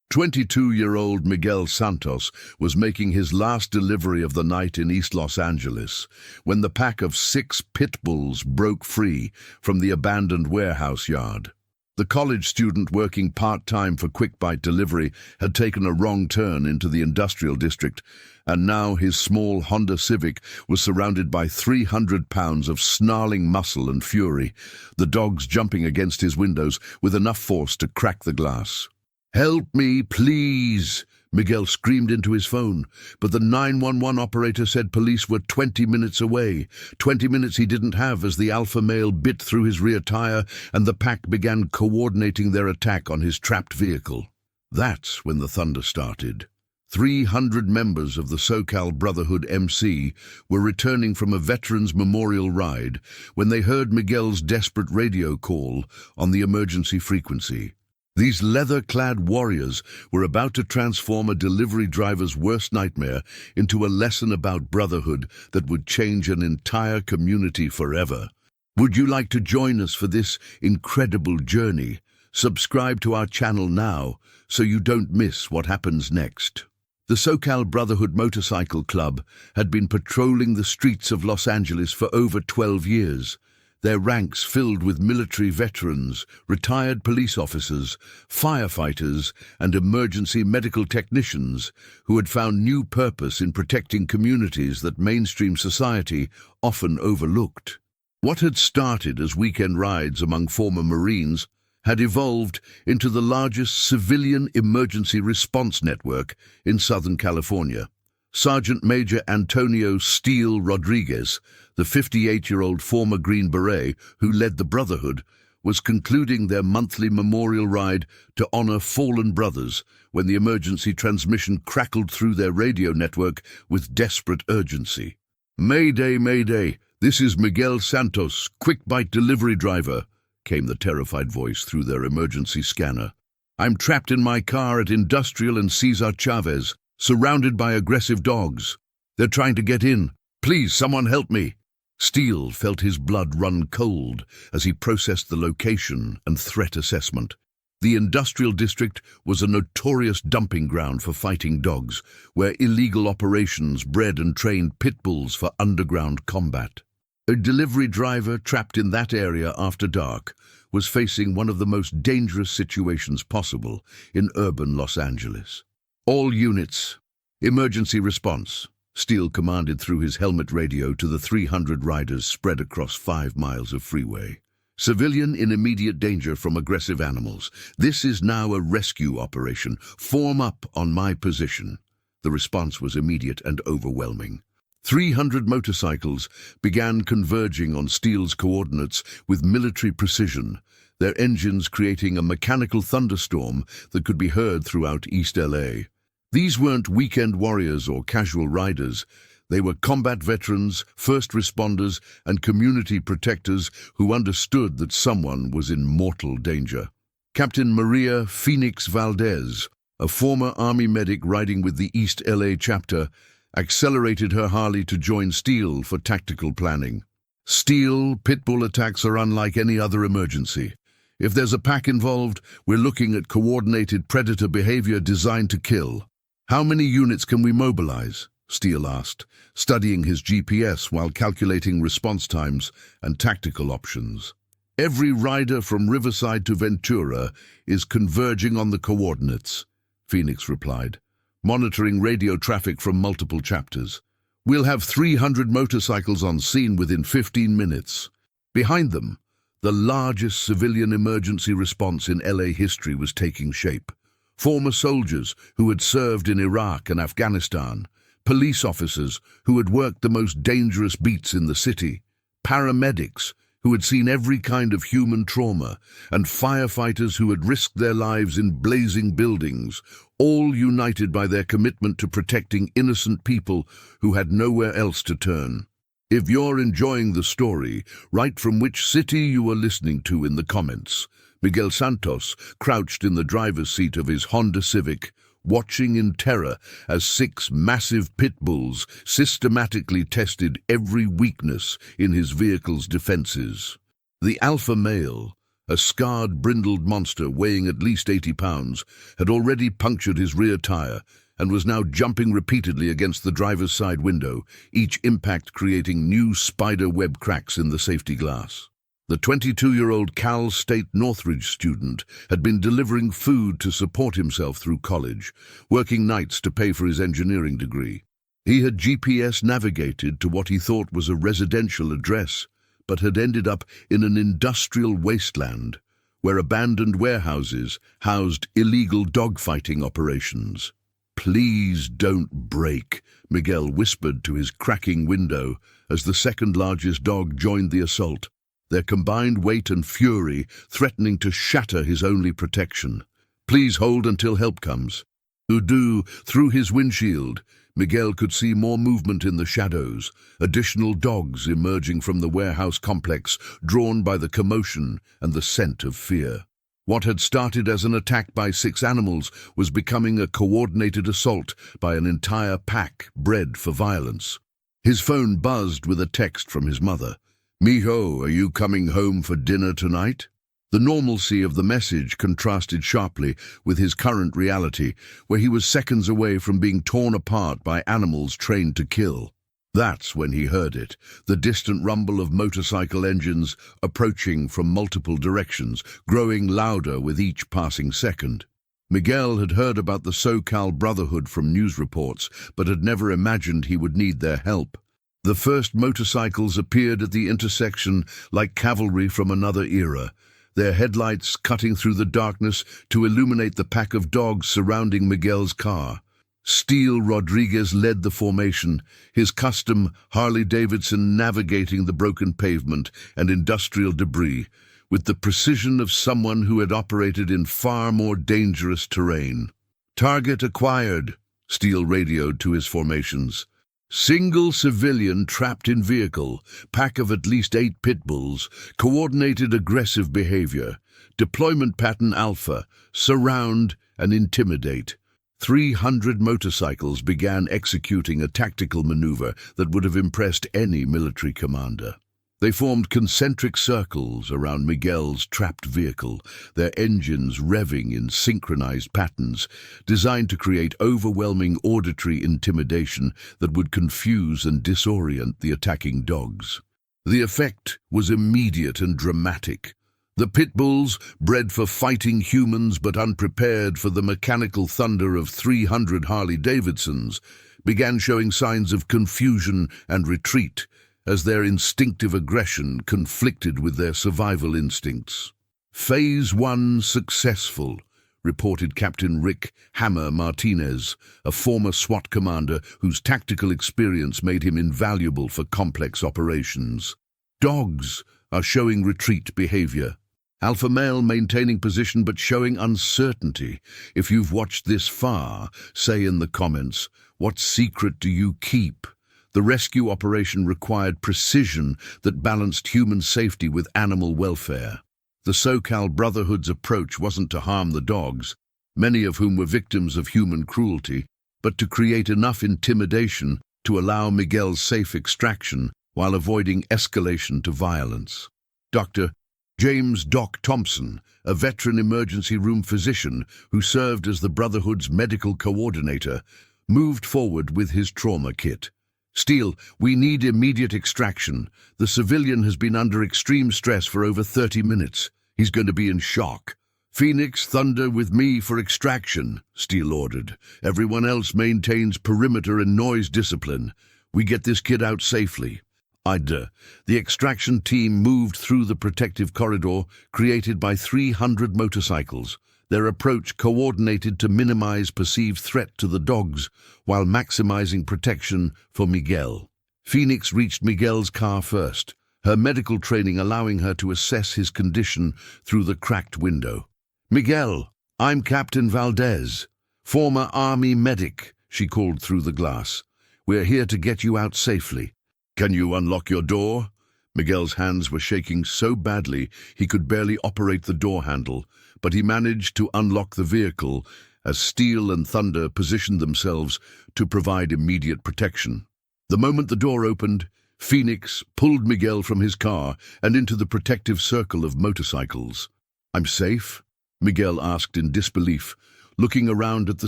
22-year-old Miguel Santos was making his last delivery of the night in East Los Angeles when the pack of 6 Pitbulls broke free from the abandoned warehouse yard. The college student working part-time for Quick Bite delivery had taken a wrong turn into the industrial district, and now his small Honda Civic was surrounded by 300 pounds of snarling muscle and fury, the dogs jumping against his windows with enough force to crack the glass. "Help me, please!" Miguel screamed into his phone, but the 911 operator said police were 20 minutes away. 20 minutes he didn't have as the alpha male bit through his rear tire and the pack began coordinating their attack on his trapped vehicle. That's when the thunder started. 300 members of the SoCal Brotherhood MC were returning from a Veterans Memorial ride when they heard Miguel's desperate radio call on the emergency frequency. These leather-clad warriors were about to transform a delivery driver's worst nightmare into a lesson about brotherhood that would change an entire community forever. Would you like to join us for this incredible journey? Subscribe to our channel now so you don't miss what happens next. The SoCal Brotherhood Motorcycle Club had been patrolling the streets of Los Angeles for over 12 years. Their ranks filled with military veterans, retired police officers, firefighters, and emergency medical technicians who had found new purpose in protecting communities that mainstream society often overlooked. What had started as weekend rides among former Marines had evolved into the largest civilian emergency response network in Southern California. Sergeant Major Antonio Steele Rodriguez, the 58-year-old former Green Beret who led the Brotherhood, was concluding their monthly memorial ride to honor fallen brothers when the emergency transmission crackled through their radio network with desperate urgency. "Mayday, Mayday, this is Miguel Santos, Quick Bite delivery driver," came the terrified voice through their emergency scanner. "I'm trapped in my car at Industrial and Cesar Chavez, surrounded by aggressive dogs. They're trying to get in. Please, someone help me." Steele felt his blood run cold as he processed the location and threat assessment. The industrial district was a notorious dumping ground for fighting dogs, where illegal operations bred and trained pit bulls for underground combat. A delivery driver trapped in that area after dark was facing one of the most dangerous situations possible in urban Los Angeles. "All units, emergency response," Steele commanded through his helmet radio to the 300 riders spread across 5 miles of freeway. "Civilian in immediate danger from aggressive animals. This is now a rescue operation. Form up on my position." The response was immediate and overwhelming. 300 motorcycles began converging on Steele's coordinates with military precision, their engines creating a mechanical thunderstorm that could be heard throughout East LA. These weren't weekend warriors or casual riders. They were combat veterans, first responders, and community protectors who understood that someone was in mortal danger. Captain Maria Phoenix Valdez, a former Army medic riding with the East LA chapter, accelerated her Harley to join Steele for tactical planning. "Steele, pitbull attacks are unlike any other emergency. If there's a pack involved, we're looking at coordinated predator behavior designed to kill. How many units can we mobilize?" Steele asked, studying his GPS while calculating response times and tactical options. "Every rider from Riverside to Ventura is converging on the coordinates," Phoenix replied, monitoring radio traffic from multiple chapters. "We'll have 300 motorcycles on scene within 15 minutes. Behind them, the largest civilian emergency response in LA history was taking shape. Former soldiers who had served in Iraq and Afghanistan, police officers who had worked the most dangerous beats in the city, paramedics who had seen every kind of human trauma, and firefighters who had risked their lives in blazing buildings, all united by their commitment to protecting innocent people who had nowhere else to turn. If you're enjoying the story, write from which city you are listening to in the comments. Miguel Santos crouched in the driver's seat of his Honda Civic, watching in terror as 6 massive pit bulls systematically tested every weakness in his vehicle's defenses. The alpha male, A scarred, brindled monster weighing at least 80 pounds had already punctured his rear tire and was now jumping repeatedly against the driver's side window, each impact creating new spider web cracks in the safety glass. The 22-year-old Cal State Northridge student had been delivering food to support himself through college, working nights to pay for his engineering degree. He had GPS navigated to what he thought was a residential address, but had ended up in an industrial wasteland where abandoned warehouses housed illegal dogfighting operations. "Please don't break," Miguel whispered to his cracking window as the second-largest dog joined the assault, their combined weight and fury threatening to shatter his only protection. "Please hold until help comes." Through his windshield, Miguel could see more movement in the shadows, additional dogs emerging from the warehouse complex, drawn by the commotion and the scent of fear. What had started as an attack by 6 animals was becoming a coordinated assault by an entire pack bred for violence. His phone buzzed with a text from his mother. "Mijo, are you coming home for dinner tonight?" The normalcy of the message contrasted sharply with his current reality, where he was seconds away from being torn apart by animals trained to kill. That's when he heard it, the distant rumble of motorcycle engines approaching from multiple directions, growing louder with each passing second. Miguel had heard about the SoCal Brotherhood from news reports, but had never imagined he would need their help. The first motorcycles appeared at the intersection like cavalry from another era, their headlights cutting through the darkness to illuminate the pack of dogs surrounding Miguel's car. Steele Rodriguez led the formation, his custom Harley-Davidson navigating the broken pavement and industrial debris with the precision of someone who had operated in far more dangerous terrain. "Target acquired," Steele radioed to his formations. "Single civilian trapped in vehicle, pack of at least 8 Pitbulls, coordinated aggressive behavior, deployment pattern alpha, surround and intimidate." 300 motorcycles began executing a tactical maneuver that would have impressed any military commander. They formed concentric circles around Miguel's trapped vehicle, their engines revving in synchronized patterns, designed to create overwhelming auditory intimidation that would confuse and disorient the attacking dogs. The effect was immediate and dramatic. The Pitbulls, bred for fighting humans but unprepared for the mechanical thunder of 300 Harley-Davidsons, began showing signs of confusion and retreat, as their instinctive aggression conflicted with their survival instincts. "Phase 1 successful," reported Captain Rick "Hammer" Martinez, a former SWAT commander whose tactical experience made him invaluable for complex operations. "Dogs are showing retreat behavior. Alpha male maintaining position but showing uncertainty. If you've watched this far, say in the comments, what secret do you keep?" The rescue operation required precision that balanced human safety with animal welfare. The SoCal Brotherhood's approach wasn't to harm the dogs, many of whom were victims of human cruelty, but to create enough intimidation to allow Miguel's safe extraction while avoiding escalation to violence. Dr. James "Doc" Thompson, a veteran emergency room physician who served as the Brotherhood's medical coordinator, moved forward with his trauma kit. "Steele, we need immediate extraction. The civilian has been under extreme stress for over 30 minutes. He's going to be in shock." "Phoenix, Thunder with me for extraction," Steele ordered. "Everyone else maintains perimeter and noise discipline. We get this kid out safely." The extraction team moved through the protective corridor created by 300 motorcycles, their approach coordinated to minimize perceived threat to the dogs while maximizing protection for Miguel. Phoenix reached Miguel's car first, her medical training allowing her to assess his condition through the cracked window. "Miguel, I'm Captain Valdez, former Army medic," she called through the glass. "We're here to get you out safely." "Can you unlock your door?" Miguel's hands were shaking so badly he could barely operate the door handle, but he managed to unlock the vehicle as Steele and Thunder positioned themselves to provide immediate protection. The moment the door opened, Phoenix pulled Miguel from his car and into the protective circle of motorcycles. I'm safe? Miguel asked in disbelief, looking around at the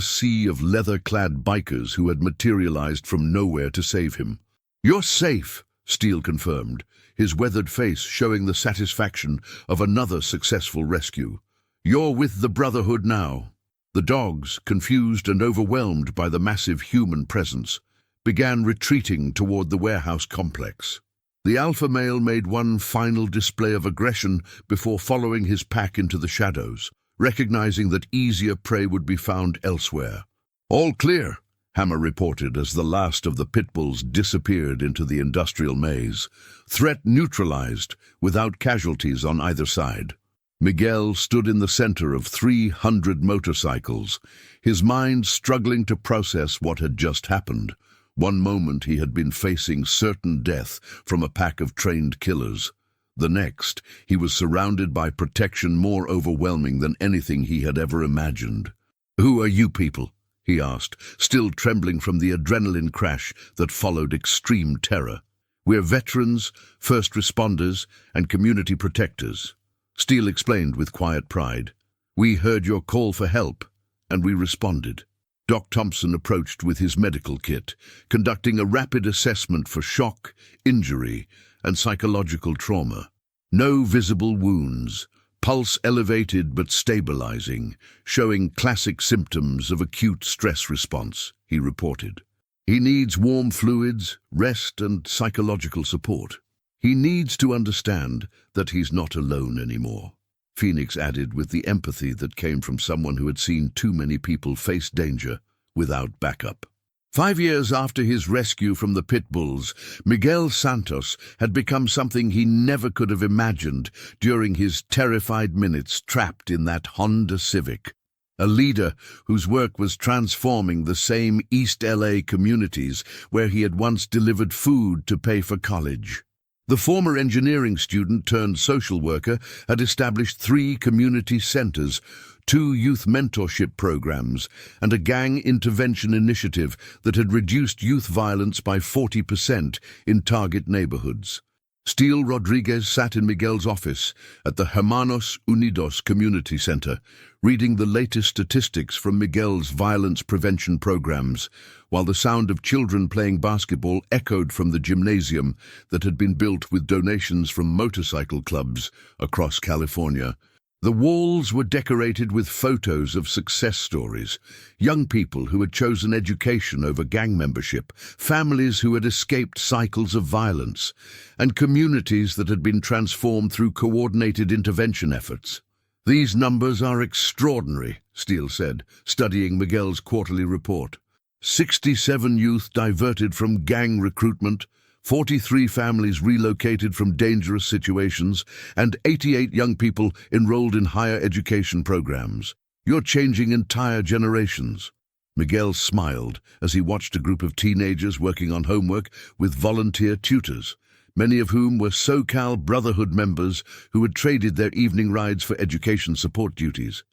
sea of leather-clad bikers who had materialized from nowhere to save him. You're safe, Steele confirmed, his weathered face showing the satisfaction of another successful rescue. You're with the Brotherhood now. The dogs, confused and overwhelmed by the massive human presence, began retreating toward the warehouse complex. The alpha male made one final display of aggression before following his pack into the shadows, recognizing that easier prey would be found elsewhere. All clear, Hammer reported as the last of the Pitbulls disappeared into the industrial maze. Threat neutralized, without casualties on either side. Miguel stood in the center of 300 motorcycles, his mind struggling to process what had just happened. One moment he had been facing certain death from a pack of trained killers. The next, he was surrounded by protection more overwhelming than anything he had ever imagined. "Who are you people?" he asked, still trembling from the adrenaline crash that followed extreme terror. "We're veterans, first responders, and community protectors," Steele explained with quiet pride. "We heard your call for help, and we responded." Doc Thompson approached with his medical kit, conducting a rapid assessment for shock, injury, and psychological trauma. No visible wounds, pulse elevated but stabilizing, showing classic symptoms of acute stress response, he reported. He needs warm fluids, rest, and psychological support. He needs to understand that he's not alone anymore, Phoenix added with the empathy that came from someone who had seen too many people face danger without backup. 5 years after his rescue from the Pitbulls, Miguel Santos had become something he never could have imagined during his terrified minutes trapped in that Honda Civic. A leader whose work was transforming the same East LA communities where he had once delivered food to pay for college. The former engineering student turned social worker had established 3 community centers, 2 youth mentorship programs, and a gang intervention initiative that had reduced youth violence by 40% in target neighborhoods. Steele Rodriguez sat in Miguel's office at the Hermanos Unidos Community Center, reading the latest statistics from Miguel's violence prevention programs, while the sound of children playing basketball echoed from the gymnasium that had been built with donations from motorcycle clubs across California. The walls were decorated with photos of success stories, young people who had chosen education over gang membership, families who had escaped cycles of violence, and communities that had been transformed through coordinated intervention efforts. "These numbers are extraordinary," Steele said, studying Miguel's quarterly report. 67 youth diverted from gang recruitment, 43 families relocated from dangerous situations, and 88 young people enrolled in higher education programs. "You're changing entire generations." Miguel smiled as he watched a group of teenagers working on homework with volunteer tutors, many of whom were SoCal Brotherhood members who had traded their evening rides for education support duties.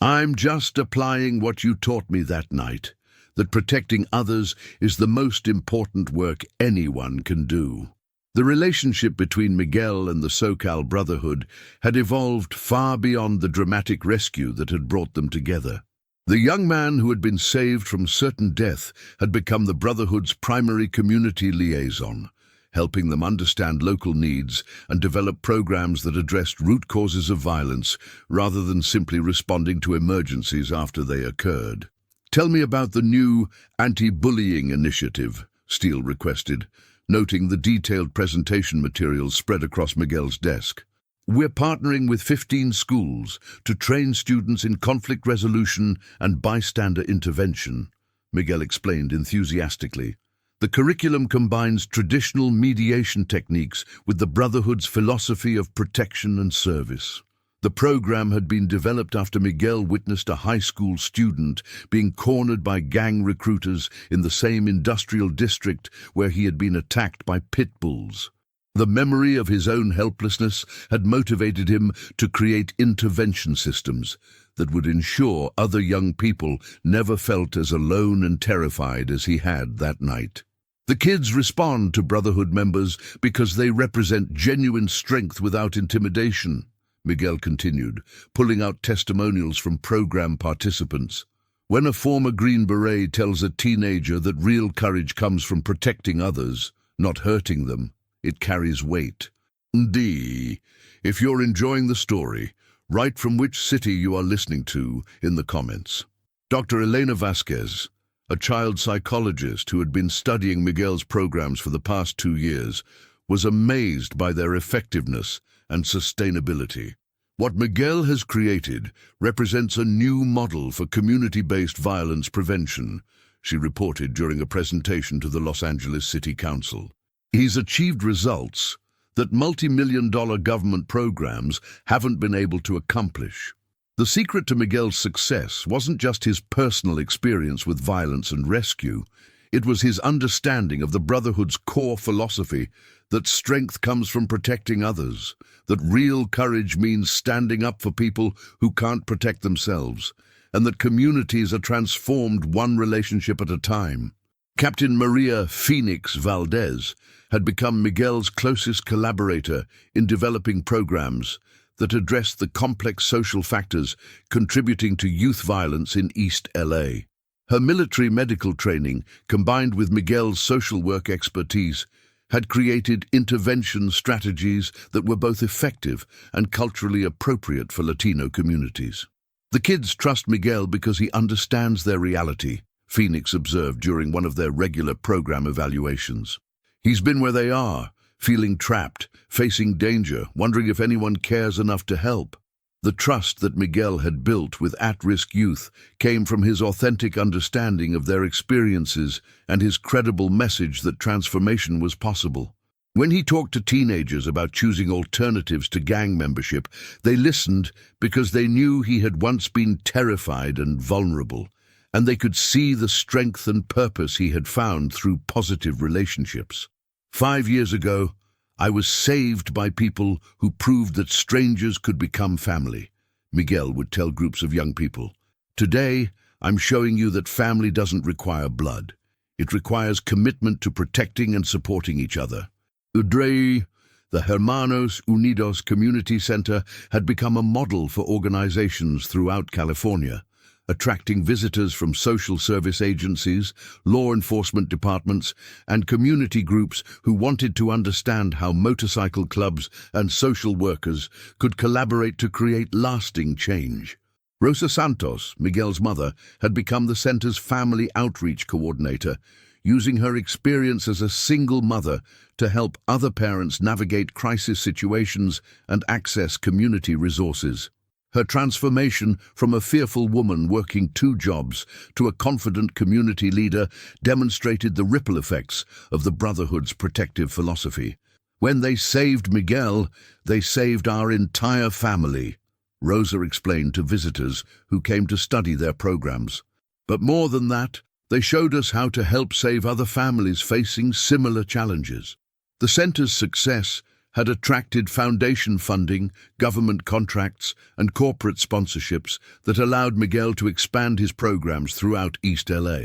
"I'm just applying what you taught me that night, that protecting others is the most important work anyone can do." The relationship between Miguel and the SoCal Brotherhood had evolved far beyond the dramatic rescue that had brought them together. The young man who had been saved from certain death had become the Brotherhood's primary community liaison, helping them understand local needs and develop programs that addressed root causes of violence rather than simply responding to emergencies after they occurred. "Tell me about the new anti-bullying initiative," Steele requested, noting the detailed presentation materials spread across Miguel's desk. "We're partnering with 15 schools to train students in conflict resolution and bystander intervention," Miguel explained enthusiastically. "The curriculum combines traditional mediation techniques with the Brotherhood's philosophy of protection and service." The program had been developed after Miguel witnessed a high school student being cornered by gang recruiters in the same industrial district where he had been attacked by Pitbulls. The memory of his own helplessness had motivated him to create intervention systems that would ensure other young people never felt as alone and terrified as he had that night. "The kids respond to Brotherhood members because they represent genuine strength without intimidation," Miguel continued, pulling out testimonials from program participants. When a former Green Beret tells a teenager that real courage comes from protecting others, not hurting them, it carries weight. D. If you're enjoying the story, write from which city you are listening to in the comments. Dr. Elena Vasquez, a child psychologist who had been studying Miguel's programs for the past 2 years, was amazed by their effectiveness and sustainability. What Miguel has created represents a new model for community-based violence prevention, she reported during a presentation to the Los Angeles City Council. He's achieved results that multi-million-dollar government programs haven't been able to accomplish. The secret to Miguel's success wasn't just his personal experience with violence and rescue. It was his understanding of the Brotherhood's core philosophy that strength comes from protecting others, that real courage means standing up for people who can't protect themselves, and that communities are transformed one relationship at a time. Captain Maria Phoenix Valdez had become Miguel's closest collaborator in developing programs that addressed the complex social factors contributing to youth violence in East LA. Her military medical training, combined with Miguel's social work expertise, had created intervention strategies that were both effective and culturally appropriate for Latino communities. The kids trust Miguel because he understands their reality, Phoenix observed during one of their regular program evaluations. He's been where they are, feeling trapped, facing danger, wondering if anyone cares enough to help. The trust that Miguel had built with at-risk youth came from his authentic understanding of their experiences and his credible message that transformation was possible. When he talked to teenagers about choosing alternatives to gang membership, they listened because they knew he had once been terrified and vulnerable, and they could see the strength and purpose he had found through positive relationships. 5 years ago, I was saved by people who proved that strangers could become family, Miguel would tell groups of young people. Today, I'm showing you that family doesn't require blood. It requires commitment to protecting and supporting each other. UDREI, the Hermanos Unidos Community Center, had become a model for organizations throughout California, attracting visitors from social service agencies, law enforcement departments, and community groups who wanted to understand how motorcycle clubs and social workers could collaborate to create lasting change. Rosa Santos, Miguel's mother, had become the center's family outreach coordinator, using her experience as a single mother to help other parents navigate crisis situations and access community resources. Her transformation from a fearful woman working 2 jobs to a confident community leader demonstrated the ripple effects of the Brotherhood's protective philosophy. When they saved Miguel, they saved our entire family, Rosa explained to visitors who came to study their programs. But more than that, they showed us how to help save other families facing similar challenges. The center's success had attracted foundation funding, government contracts, and corporate sponsorships that allowed Miguel to expand his programs throughout East LA.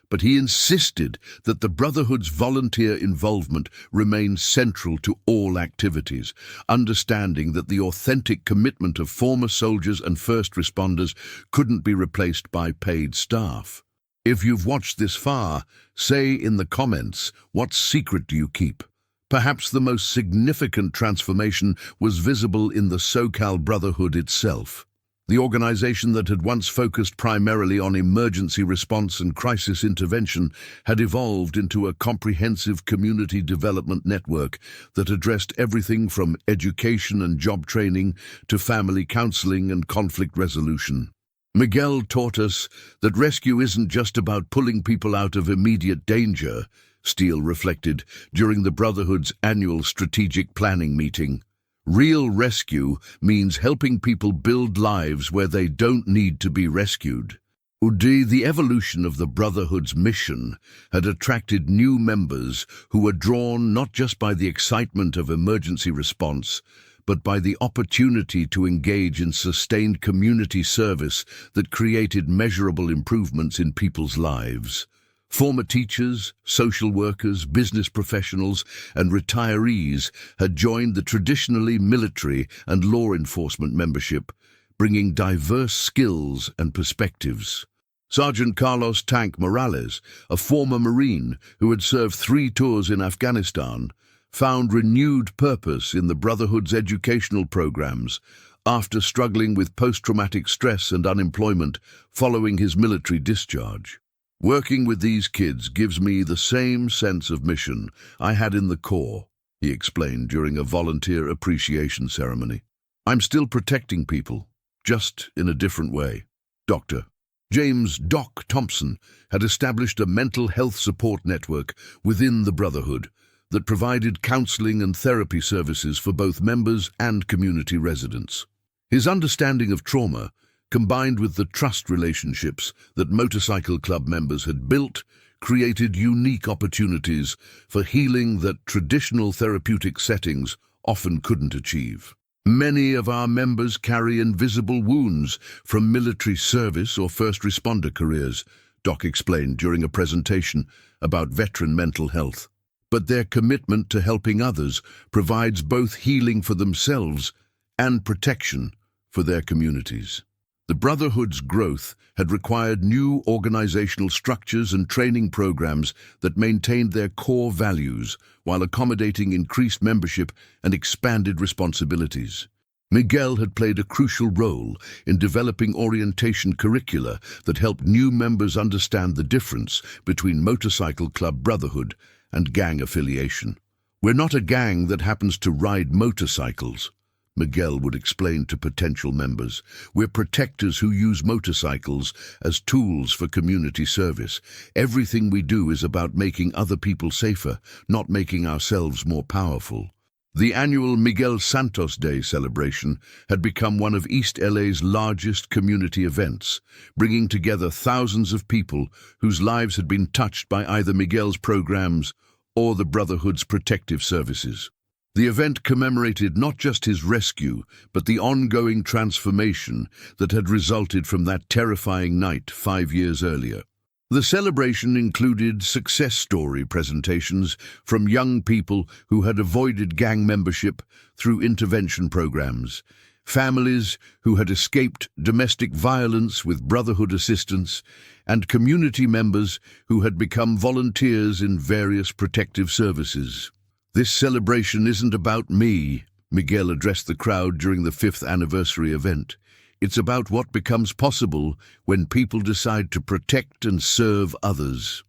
But he insisted that the Brotherhood's volunteer involvement remained central to all activities, understanding that the authentic commitment of former soldiers and first responders couldn't be replaced by paid staff. If you've watched this far, say in the comments, what secret do you keep? Perhaps the most significant transformation was visible in the SoCal Brotherhood itself. The organization that had once focused primarily on emergency response and crisis intervention had evolved into a comprehensive community development network that addressed everything from education and job training to family counseling and conflict resolution. Miguel taught us that rescue isn't just about pulling people out of immediate danger, Steele reflected during the Brotherhood's annual strategic planning meeting. Real rescue means helping people build lives where they don't need to be rescued. The evolution of the Brotherhood's mission had attracted new members who were drawn not just by the excitement of emergency response, but by the opportunity to engage in sustained community service that created measurable improvements in people's lives. Former teachers, social workers, business professionals, and retirees had joined the traditionally military and law enforcement membership, bringing diverse skills and perspectives. Sergeant Carlos Tank Morales, a former Marine who had served 3 tours in Afghanistan, found renewed purpose in the Brotherhood's educational programs after struggling with post-traumatic stress and unemployment following his military discharge. "Working with these kids gives me the same sense of mission I had in the Corps," he explained during a volunteer appreciation ceremony. "I'm still protecting people, just in a different way." Dr. James Doc Thompson had established a mental health support network within the Brotherhood that provided counseling and therapy services for both members and community residents. His understanding of trauma, combined with the trust relationships that motorcycle club members had built, created unique opportunities for healing that traditional therapeutic settings often couldn't achieve. "Many of our members carry invisible wounds from military service or first responder careers," Doc explained during a presentation about veteran mental health. "But their commitment to helping others provides both healing for themselves and protection for their communities." The Brotherhood's growth had required new organizational structures and training programs that maintained their core values while accommodating increased membership and expanded responsibilities. Miguel had played a crucial role in developing orientation curricula that helped new members understand the difference between motorcycle club brotherhood and gang affiliation. "We're not a gang that happens to ride motorcycles," Miguel would explain to potential members. "We're protectors who use motorcycles as tools for community service. Everything we do is about making other people safer, not making ourselves more powerful." The annual Miguel Santos Day celebration had become one of East LA's largest community events, bringing together thousands of people whose lives had been touched by either Miguel's programs or the Brotherhood's protective services. The event commemorated not just his rescue, but the ongoing transformation that had resulted from that terrifying night 5 years earlier. The celebration included success story presentations from young people who had avoided gang membership through intervention programs, families who had escaped domestic violence with Brotherhood assistance, and community members who had become volunteers in various protective services. "This celebration isn't about me," Miguel addressed the crowd during the 5th anniversary event. "It's about what becomes possible when people decide to protect and serve others.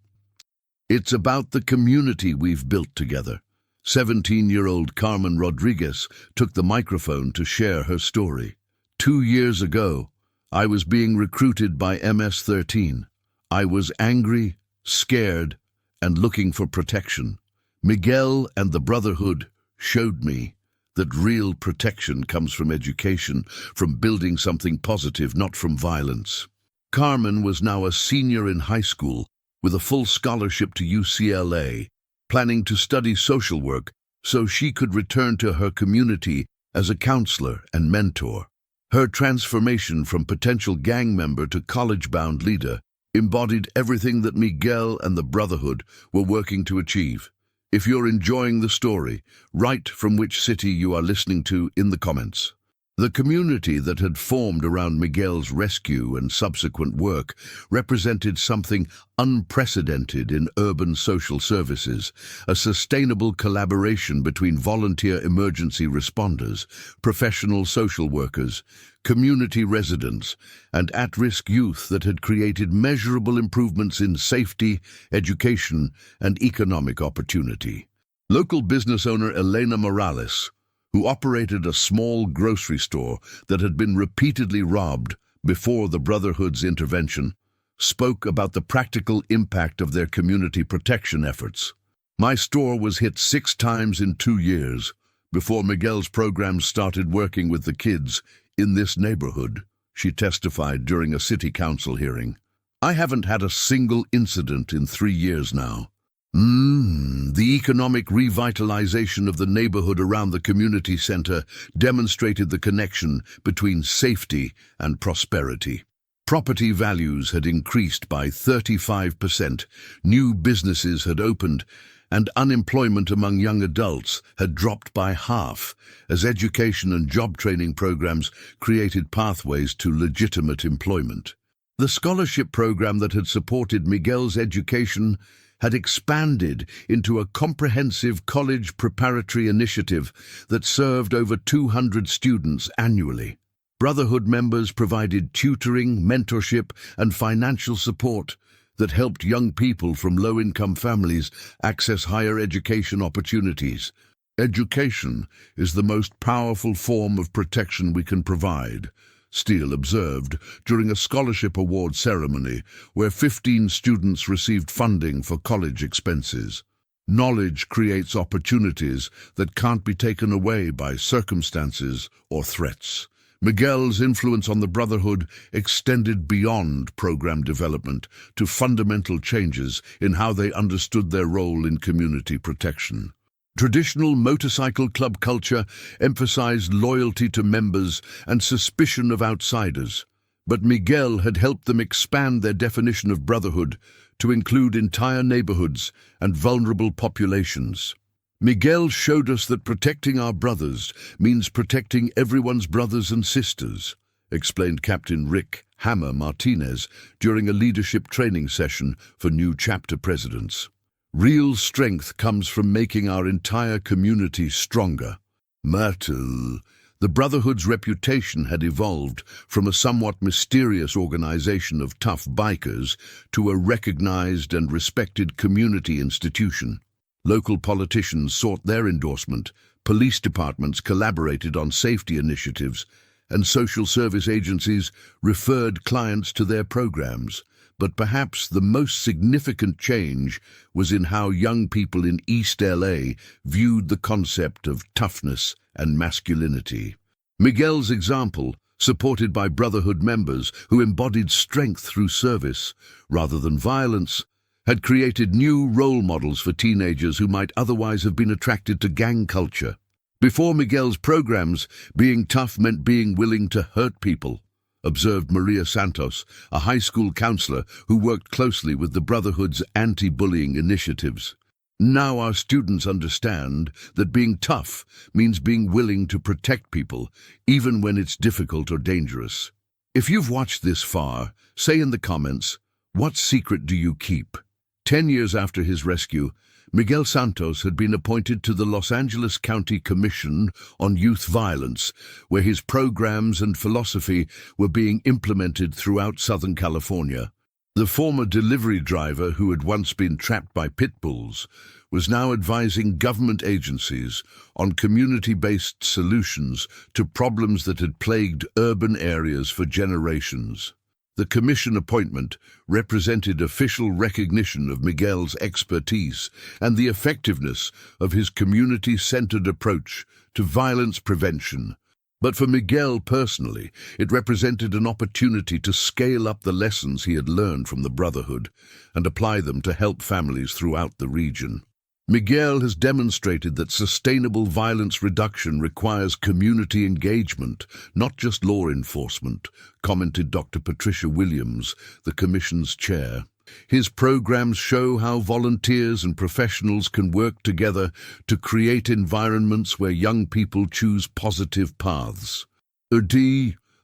It's about the community we've built together." 17-year-old Carmen Rodriguez took the microphone to share her story. 2 years ago, I was being recruited by MS-13. I was angry, scared, and looking for protection. Miguel and the Brotherhood showed me that real protection comes from education, from building something positive, not from violence. Carmen was now a senior in high school with a full scholarship to UCLA, planning to study social work so she could return to her community as a counselor and mentor. Her transformation from potential gang member to college-bound leader embodied everything that Miguel and the Brotherhood were working to achieve. If you're enjoying the story, write from which city you are listening to in the comments. The community that had formed around Miguel's rescue and subsequent work represented something unprecedented in urban social services, a sustainable collaboration between volunteer emergency responders, professional social workers, community residents, and at-risk youth that had created measurable improvements in safety, education, and economic opportunity. Local business owner Elena Morales, who operated a small grocery store that had been repeatedly robbed before the Brotherhood's intervention, spoke about the practical impact of their community protection efforts. "My store was hit 6 times in 2 years before Miguel's program started working with the kids in this neighborhood," she testified during a city council hearing. "I haven't had a single incident in 3 years now." The economic revitalization of the neighborhood around the community center demonstrated the connection between safety and prosperity. Property values had increased by 35%, new businesses had opened, and unemployment among young adults had dropped by half, as education and job training programs created pathways to legitimate employment. The scholarship program that had supported Miguel's education had expanded into a comprehensive college preparatory initiative that served over 200 students annually. Brotherhood members provided tutoring, mentorship, and financial support that helped young people from low-income families access higher education opportunities. Education is the most powerful form of protection we can provide, Steele observed during a scholarship award ceremony where 15 students received funding for college expenses. Knowledge creates opportunities that can't be taken away by circumstances or threats. Miguel's influence on the Brotherhood extended beyond program development to fundamental changes in how they understood their role in community protection. Traditional motorcycle club culture emphasized loyalty to members and suspicion of outsiders, but Miguel had helped them expand their definition of brotherhood to include entire neighborhoods and vulnerable populations. Miguel showed us that protecting our brothers means protecting everyone's brothers and sisters, explained Captain Rick Hammer Martinez during a leadership training session for new chapter presidents. Real strength comes from making our entire community stronger. Myrtle. The Brotherhood's reputation had evolved from a somewhat mysterious organization of tough bikers to a recognized and respected community institution. Local politicians sought their endorsement, police departments collaborated on safety initiatives, and social service agencies referred clients to their programs. But perhaps the most significant change was in how young people in East LA viewed the concept of toughness and masculinity. Miguel's example, supported by Brotherhood members who embodied strength through service rather than violence, had created new role models for teenagers who might otherwise have been attracted to gang culture. Before Miguel's programs, being tough meant being willing to hurt people, observed Maria Santos, a high school counselor who worked closely with the Brotherhood's anti-bullying initiatives. Now our students understand that being tough means being willing to protect people, even when it's difficult or dangerous. If you've watched this far, say in the comments, what secret do you keep? 10 years after his rescue, Miguel Santos had been appointed to the Los Angeles County Commission on Youth Violence, where his programs and philosophy were being implemented throughout Southern California. The former delivery driver who had once been trapped by Pitbulls was now advising government agencies on community-based solutions to problems that had plagued urban areas for generations. The commission appointment represented official recognition of Miguel's expertise and the effectiveness of his community-centered approach to violence prevention. But for Miguel personally, it represented an opportunity to scale up the lessons he had learned from the Brotherhood and apply them to help families throughout the region. Miguel has demonstrated that sustainable violence reduction requires community engagement, not just law enforcement, commented Dr. Patricia Williams, the Commission's chair. His programs show how volunteers and professionals can work together to create environments where young people choose positive paths.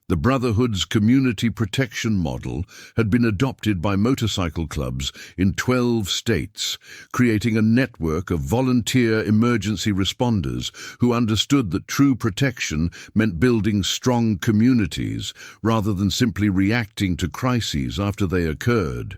The Brotherhood's community protection model had been adopted by motorcycle clubs in 12 states, creating a network of volunteer emergency responders who understood that true protection meant building strong communities rather than simply reacting to crises after they occurred.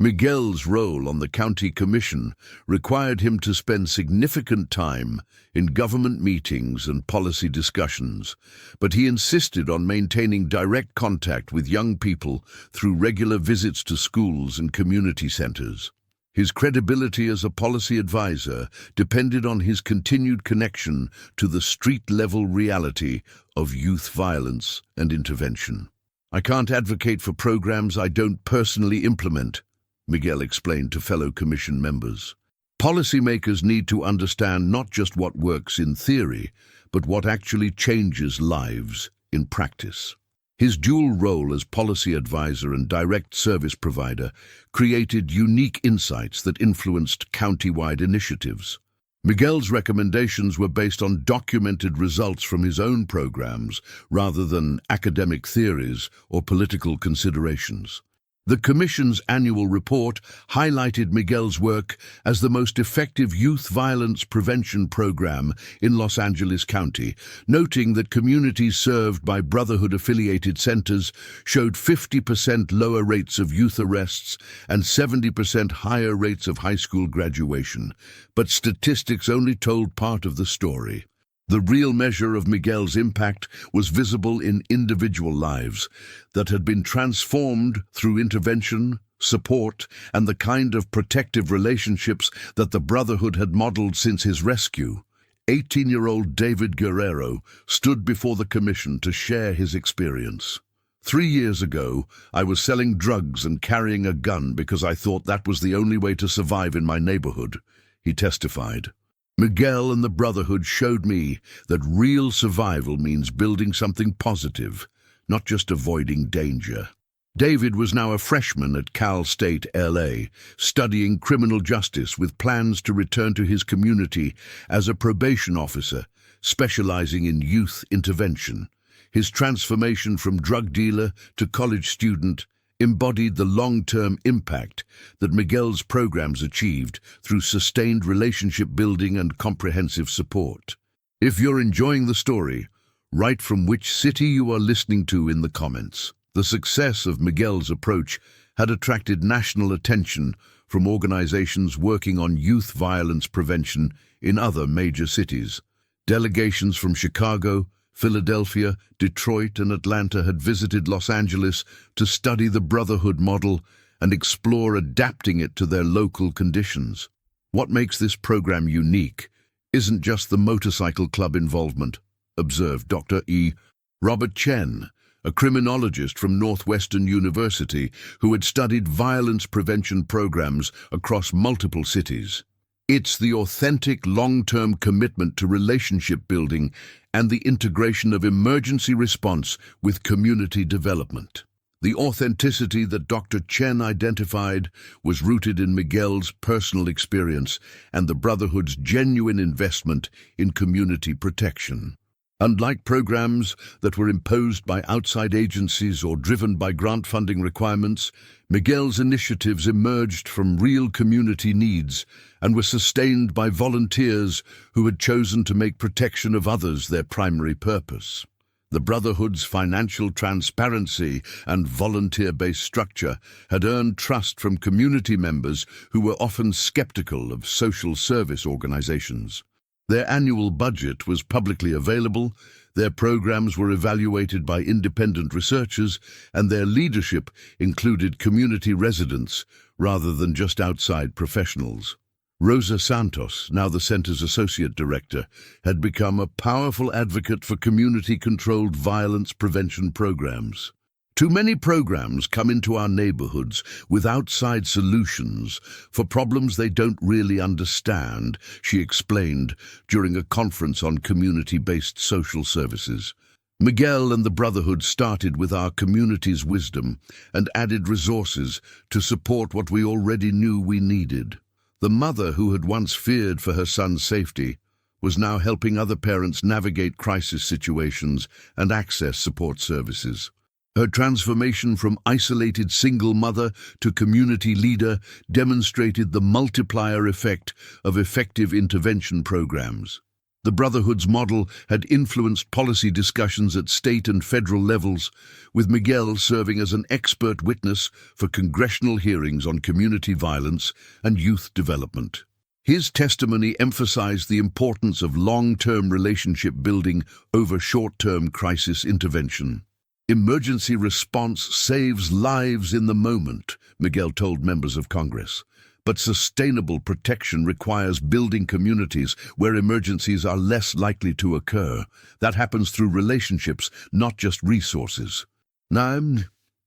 Miguel's role on the county commission required him to spend significant time in government meetings and policy discussions, but he insisted on maintaining direct contact with young people through regular visits to schools and community centers. His credibility as a policy advisor depended on his continued connection to the street-level reality of youth violence and intervention. "I can't advocate for programs I don't personally implement," Miguel explained to fellow commission members. Policymakers need to understand not just what works in theory, but what actually changes lives in practice. His dual role as policy advisor and direct service provider created unique insights that influenced county-wide initiatives. Miguel's recommendations were based on documented results from his own programs rather than academic theories or political considerations. The Commission's annual report highlighted Miguel's work as the most effective youth violence prevention program in Los Angeles County, noting that communities served by Brotherhood-affiliated centers showed 50% lower rates of youth arrests and 70% higher rates of high school graduation. But statistics only told part of the story. The real measure of Miguel's impact was visible in individual lives that had been transformed through intervention, support, and the kind of protective relationships that the Brotherhood had modeled since his rescue. 18-year-old David Guerrero stood before the commission to share his experience. 3 years ago, I was selling drugs and carrying a gun because I thought that was the only way to survive in my neighborhood, he testified. Miguel and the Brotherhood showed me that real survival means building something positive, not just avoiding danger. David was now a freshman at Cal State, LA, studying criminal justice with plans to return to his community as a probation officer, specializing in youth intervention. His transformation from drug dealer to college student embodied the long-term impact that Miguel's programs achieved through sustained relationship building and comprehensive support. If you're enjoying the story, write from which city you are listening to in the comments. The success of Miguel's approach had attracted national attention from organizations working on youth violence prevention in other major cities. Delegations from Chicago, Philadelphia, Detroit, and Atlanta had visited Los Angeles to study the Brotherhood model and explore adapting it to their local conditions. What makes this program unique isn't just the motorcycle club involvement, observed Dr. E. Robert Chen, a criminologist from Northwestern University who had studied violence prevention programs across multiple cities. It's the authentic long-term commitment to relationship building and the integration of emergency response with community development. The authenticity that Dr. Chen identified was rooted in Miguel's personal experience and the Brotherhood's genuine investment in community protection. Unlike programs that were imposed by outside agencies or driven by grant funding requirements, Miguel's initiatives emerged from real community needs and were sustained by volunteers who had chosen to make protection of others their primary purpose. The Brotherhood's financial transparency and volunteer-based structure had earned trust from community members who were often skeptical of social service organizations. Their annual budget was publicly available, their programs were evaluated by independent researchers, and their leadership included community residents rather than just outside professionals. Rosa Santos, now the center's associate director, had become a powerful advocate for community-controlled violence prevention programs. Too many programs come into our neighborhoods with outside solutions for problems they don't really understand, she explained during a conference on community-based social services. Miguel and the Brotherhood started with our community's wisdom and added resources to support what we already knew we needed. The mother who had once feared for her son's safety was now helping other parents navigate crisis situations and access support services. Her transformation from isolated single mother to community leader demonstrated the multiplier effect of effective intervention programs. The Brotherhood's model had influenced policy discussions at state and federal levels, with Miguel serving as an expert witness for congressional hearings on community violence and youth development. His testimony emphasized the importance of long-term relationship building over short-term crisis intervention. Emergency response saves lives in the moment, Miguel told members of Congress. But sustainable protection requires building communities where emergencies are less likely to occur. That happens through relationships, not just resources. Now,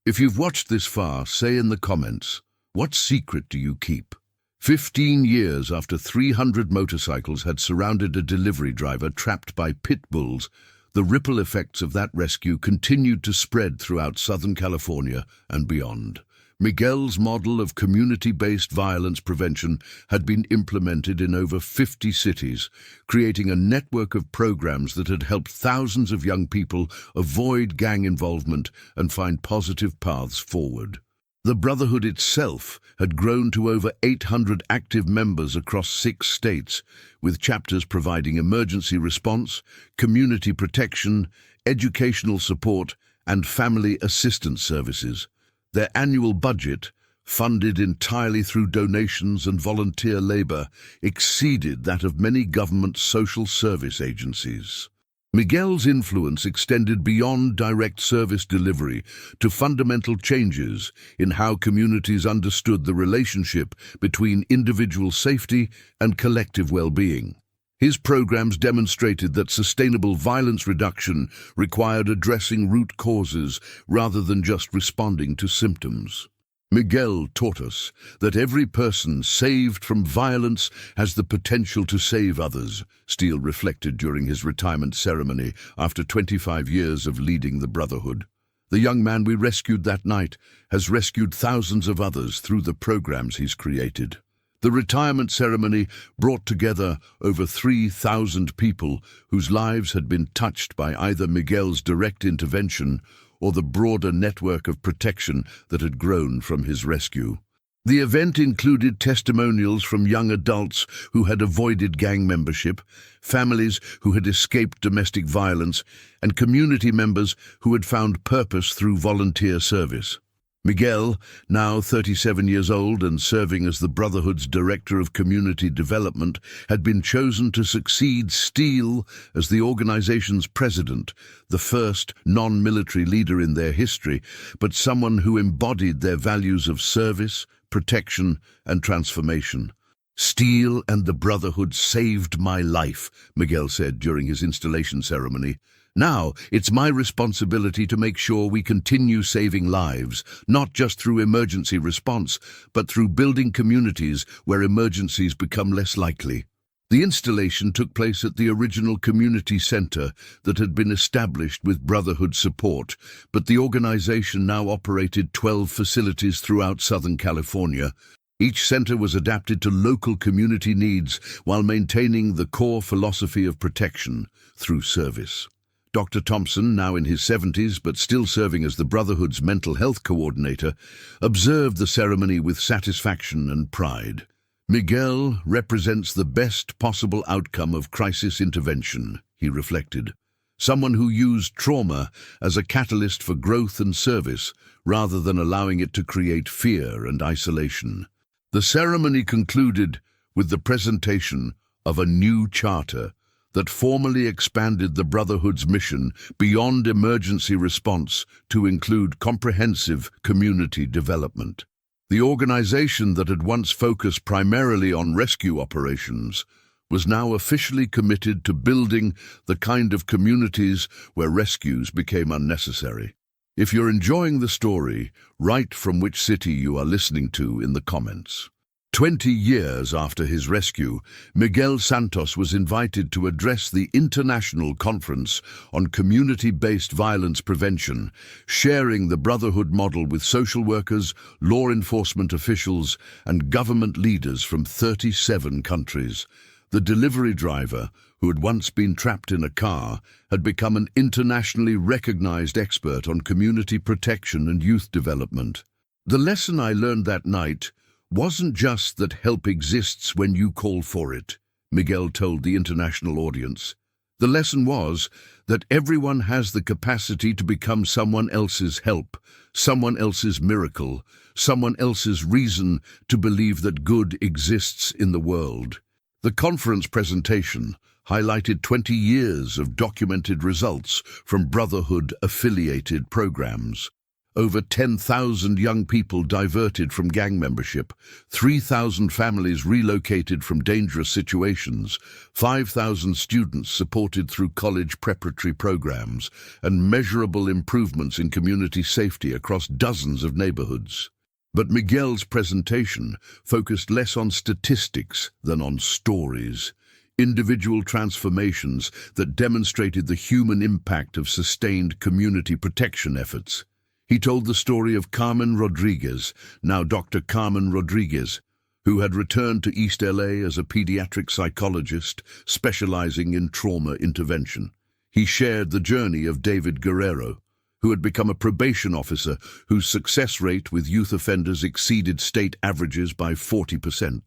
if you've watched this far, say in the comments, what secret do you keep? 15 years after 300 motorcycles had surrounded a delivery driver trapped by Pitbulls, The ripple effects of that rescue continued to spread throughout Southern California and beyond. Miguel's model of community-based violence prevention had been implemented in over 50 cities, creating a network of programs that had helped thousands of young people avoid gang involvement and find positive paths forward. The Brotherhood itself had grown to over 800 active members across 6 states, with chapters providing emergency response, community protection, educational support, and family assistance services. Their annual budget, funded entirely through donations and volunteer labor, exceeded that of many government social service agencies. Miguel's influence extended beyond direct service delivery to fundamental changes in how communities understood the relationship between individual safety and collective well-being. His programs demonstrated that sustainable violence reduction required addressing root causes rather than just responding to symptoms. Miguel taught us that every person saved from violence has the potential to save others, Steele reflected during his retirement ceremony after 25 years of leading the Brotherhood. The young man we rescued that night has rescued thousands of others through the programs he's created. The retirement ceremony brought together over 3,000 people whose lives had been touched by either Miguel's direct intervention or the broader network of protection that had grown from his rescue. The event included testimonials from young adults who had avoided gang membership, families who had escaped domestic violence, and community members who had found purpose through volunteer service. Miguel, now 37 years old and serving as the Brotherhood's Director of Community Development, had been chosen to succeed Steele as the organization's president, the first non-military leader in their history, but someone who embodied their values of service, protection, and transformation. "Steele and the Brotherhood saved my life," Miguel said during his installation ceremony. "Now, it's my responsibility to make sure we continue saving lives, not just through emergency response, but through building communities where emergencies become less likely." The installation took place at the original community center that had been established with Brotherhood support, but the organization now operated 12 facilities throughout Southern California. Each center was adapted to local community needs while maintaining the core philosophy of protection through service. Dr. Thompson, now in his 70s but still serving as the Brotherhood's mental health coordinator, observed the ceremony with satisfaction and pride. "Miguel represents the best possible outcome of crisis intervention," he reflected. "Someone who used trauma as a catalyst for growth and service rather than allowing it to create fear and isolation." The ceremony concluded with the presentation of a new charter that formally expanded the Brotherhood's mission beyond emergency response to include comprehensive community development. The organization that had once focused primarily on rescue operations was now officially committed to building the kind of communities where rescues became unnecessary. If you're enjoying the story, write from which city you are listening to in the comments. 20 years after his rescue, Miguel Santos was invited to address the International Conference on Community-Based Violence Prevention, sharing the Brotherhood model with social workers, law enforcement officials, and government leaders from 37 countries. The delivery driver, who had once been trapped in a car, had become an internationally recognized expert on community protection and youth development. "The lesson I learned that night wasn't just that help exists when you call for it," Miguel told the international audience. "The lesson was that everyone has the capacity to become someone else's help, someone else's miracle, someone else's reason to believe that good exists in the world." The conference presentation highlighted 20 years of documented results from Brotherhood-affiliated programs. Over 10,000 young people diverted from gang membership, 3,000 families relocated from dangerous situations, 5,000 students supported through college preparatory programs, and measurable improvements in community safety across dozens of neighborhoods. But Miguel's presentation focused less on statistics than on stories. individual transformations that demonstrated the human impact of sustained community protection efforts. He told the story of Carmen Rodriguez, now Dr. Carmen Rodriguez, who had returned to East LA as a pediatric psychologist specializing in trauma intervention. He shared the journey of David Guerrero, who had become a probation officer whose success rate with youth offenders exceeded state averages by 40%.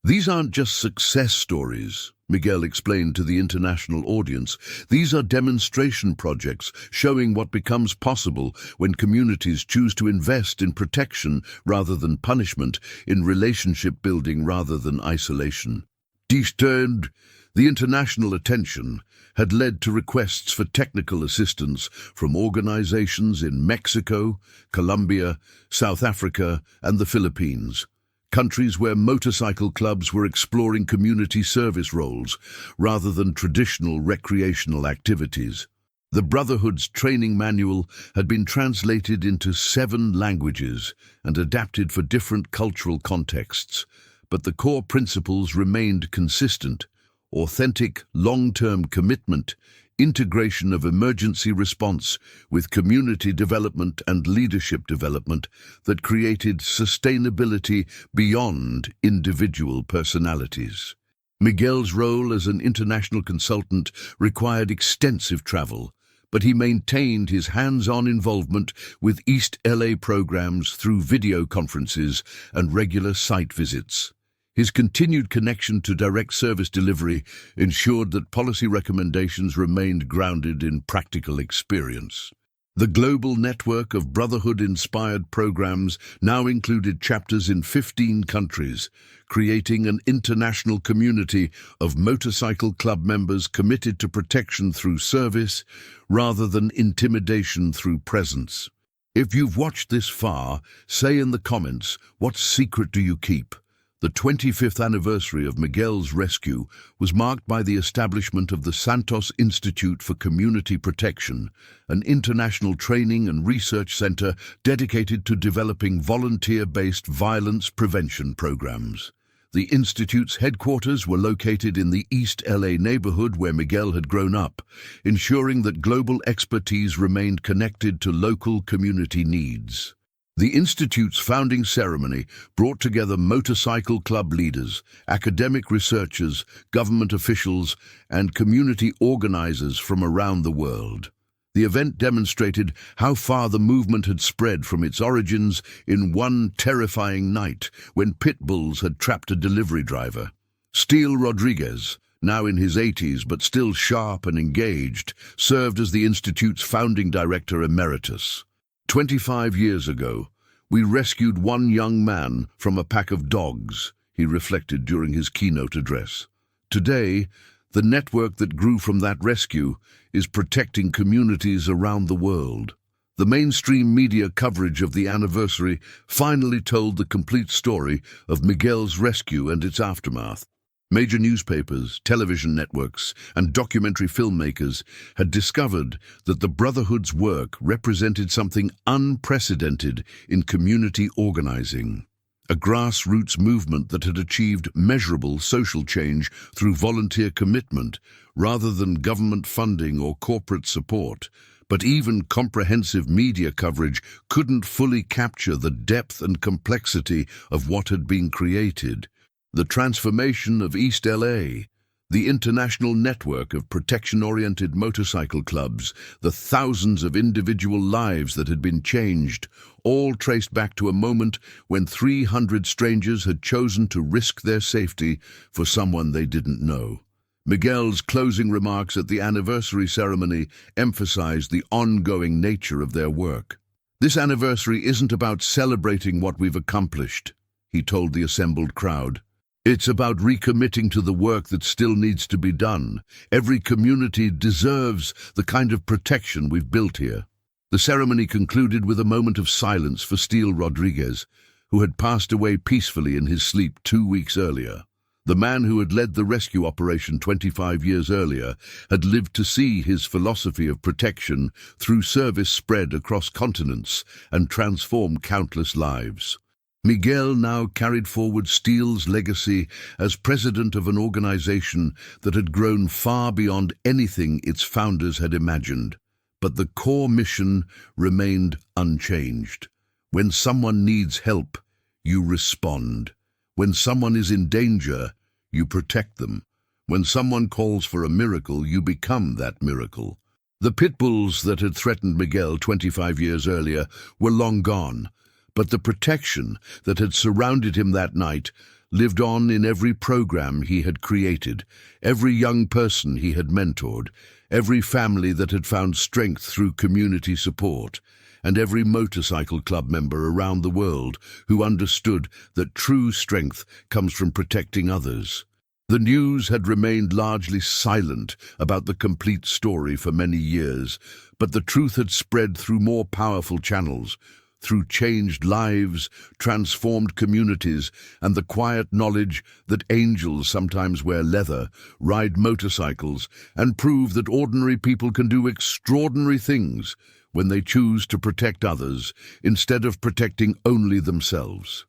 These aren't just success stories, Miguel explained to the international audience. These are demonstration projects showing what becomes possible when communities choose to invest in protection rather than punishment, in relationship building rather than isolation. Disturbed, the international attention had led to requests for technical assistance from organizations in Mexico, Colombia, South Africa, and the Philippines. Countries where motorcycle clubs were exploring community service roles rather than traditional recreational activities. The Brotherhood's training manual had been translated into 7 languages and adapted for different cultural contexts, but the core principles remained consistent: authentic, long-term commitment, integration of emergency response with community development and leadership development that created sustainability beyond individual personalities. Miguel's role as an international consultant required extensive travel, but he maintained his hands-on involvement with East LA programs through video conferences and regular site visits. His continued connection to direct service delivery ensured that policy recommendations remained grounded in practical experience. The global network of Brotherhood-inspired programs now included chapters in 15 countries, creating an international community of motorcycle club members committed to protection through service rather than intimidation through presence. If you've watched this far, say in the comments, what secret do you keep? The 25th anniversary of Miguel's rescue was marked by the establishment of the Santos Institute for Community Protection, an international training and research center dedicated to developing volunteer-based violence prevention programs. The institute's headquarters were located in the East LA neighborhood where Miguel had grown up, ensuring that global expertise remained connected to local community needs. The Institute's founding ceremony brought together motorcycle club leaders, academic researchers, government officials, and community organizers from around the world. The event demonstrated how far the movement had spread from its origins in one terrifying night when Pitbulls had trapped a delivery driver. Steele Rodriguez, now in his 80s but still sharp and engaged, served as the Institute's founding director emeritus. 25 years ago, we rescued one young man from a pack of dogs, he reflected during his keynote address. Today, the network that grew from that rescue is protecting communities around the world. The mainstream media coverage of the anniversary finally told the complete story of Miguel's rescue and its aftermath. Major newspapers, television networks, and documentary filmmakers had discovered that the Brotherhood's work represented something unprecedented in community organizing. A grassroots movement that had achieved measurable social change through volunteer commitment rather than government funding or corporate support. But even comprehensive media coverage couldn't fully capture the depth and complexity of what had been created. The transformation of East LA, the international network of protection-oriented motorcycle clubs, the thousands of individual lives that had been changed, all traced back to a moment when 300 strangers had chosen to risk their safety for someone they didn't know. Miguel's closing remarks at the anniversary ceremony emphasized the ongoing nature of their work. This anniversary isn't about celebrating what we've accomplished, he told the assembled crowd. It's about recommitting to the work that still needs to be done. Every community deserves the kind of protection we've built here. The ceremony concluded with a moment of silence for Steele Rodriguez, who had passed away peacefully in his sleep 2 weeks earlier. The man who had led the rescue operation 25 years earlier had lived to see his philosophy of protection through service spread across continents and transform countless lives. Miguel now carried forward Steele's legacy as president of an organization that had grown far beyond anything its founders had imagined. But the core mission remained unchanged. When someone needs help, you respond. When someone is in danger, you protect them. When someone calls for a miracle, you become that miracle. The Pitbulls that had threatened Miguel 25 years earlier were long gone, but the protection that had surrounded him that night lived on in every program he had created, every young person he had mentored, every family that had found strength through community support, and every motorcycle club member around the world who understood that true strength comes from protecting others. The news had remained largely silent about the complete story for many years, but the truth had spread through more powerful channels, through changed lives, transformed communities, and the quiet knowledge that angels sometimes wear leather, ride motorcycles, and prove that ordinary people can do extraordinary things when they choose to protect others instead of protecting only themselves.